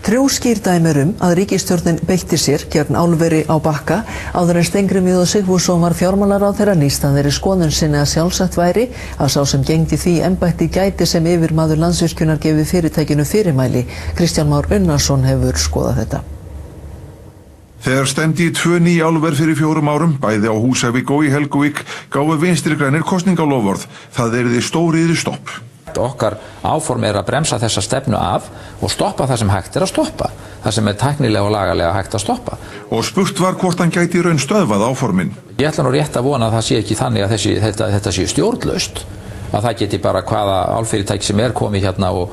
Þrjú skýr dæmi að ríkisstjórnin beitti sér gegn álveri á Bakka áður en Steingrímur J Sigfússon var fjármálaráðherra lýst hann þeirri skoðun sinni að sjálfsagt væri að sá sem gegndi því embætti gæti sem yfirmaður Landsvirkjunar gefið fyrirtækinu fyrirmæli. Kristján Már Unnarsson hefur skoðað þetta. Þegar stefndi í 2 ný álver fyrir 4 árum, bæði á Húsavík og í Helguvík, gáfu Vinstri grænir kosningaloforð. Það yrði stóriðju stopp. Okkar áform að bremsa þessa stefnu af og stoppa það sem hægt að stoppa. Það sem tæknilega og lagalega hægt að stoppa. Og spurt var hvort hann gæti raun stöðvað áformin. Ég ætla nú rétt að vona að það sé ekki þannig að þetta sé stjórnlaust. Að það geti bara hvaða álfyrirtæki sem komið hérna og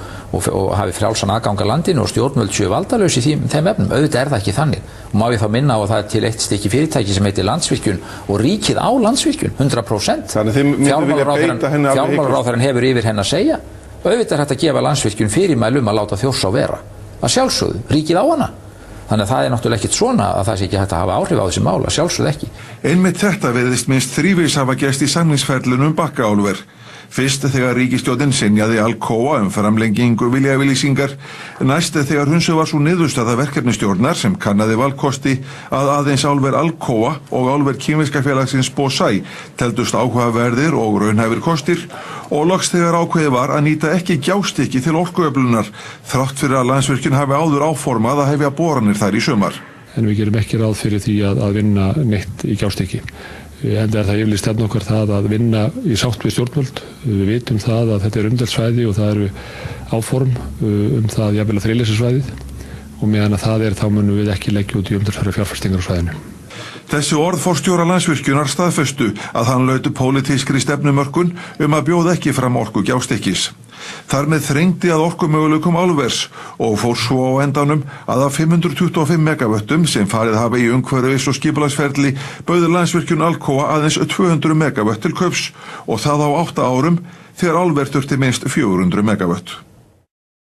hafi frjálsan aðgang að landinu og stjórnvöld séu valdalaus í þeim efnum. Auðvitað það ekki þannig. Og má ég þá minna á að það til eitt stykki fyrirtæki sem heitir Landsvirkjun og ríkið á Landsvirkjun 100%. Fjármálaráðherrann hefur yfir henn að segja. Auðvitað hægt að gefa Landsvirkjun fyrirmælum að láta Þjórsá vera. Að sjálfsögðu, ríkið á hana. Þannig að það náttúrulega ekkert svona að það sé ekki hægt að hafa áhrif á þessi mál, að sjálfsögðu ekki. Einmitt þetta virðist minnst þrívegis hafa gerst í samningsferlinu Bakkaálver. Fyrst þegar ríkisstjórnin synjaði Alcoa framlengingu viljayfirlýsingar, næst þegar hunsuð var sú niðurstaða verkefnisstjórnar sem kannaði valkosti að aðeins álver Alcoa og álver kínverska félagsins Bosai teldust áhugaverðir og raunhæfir kostir og loks þegar ákveðið var að nýta ekki gjástykki til orkuöflunar þrátt fyrir að Landsvirkjun hafi áður áformað að hefja boranir þar í sumar. En við gerum ekki ráð fyrir því að vinna neitt í gjástykki. Enda það yfirleitt stefna okkar það að vinna í sátt við stjórnvöld. Við vitum það að þetta umdeilt svæði og það eru áform það jafnvel að friðlýsa svæðið og meðan að það þá munum við ekki leggja út í umtalsverðar fjárfestingar á svæðinu. Þessi orð forstjóra Landsvirkjunar staðfestu að hann lauti pólitískri stefnumörkun að bjóða ekki fram orku gjástykkis. Þar með þrengdi að orkumöguleikum álvers og fór svo á endanum að af 525 megavöttum sem farið hafa í umhverfis og skipulagsferli bauður Landsvirkjun Alcoa aðeins 200 megavött til kaups og það á 8 árum þegar álver þurfti minnst 400 megavött.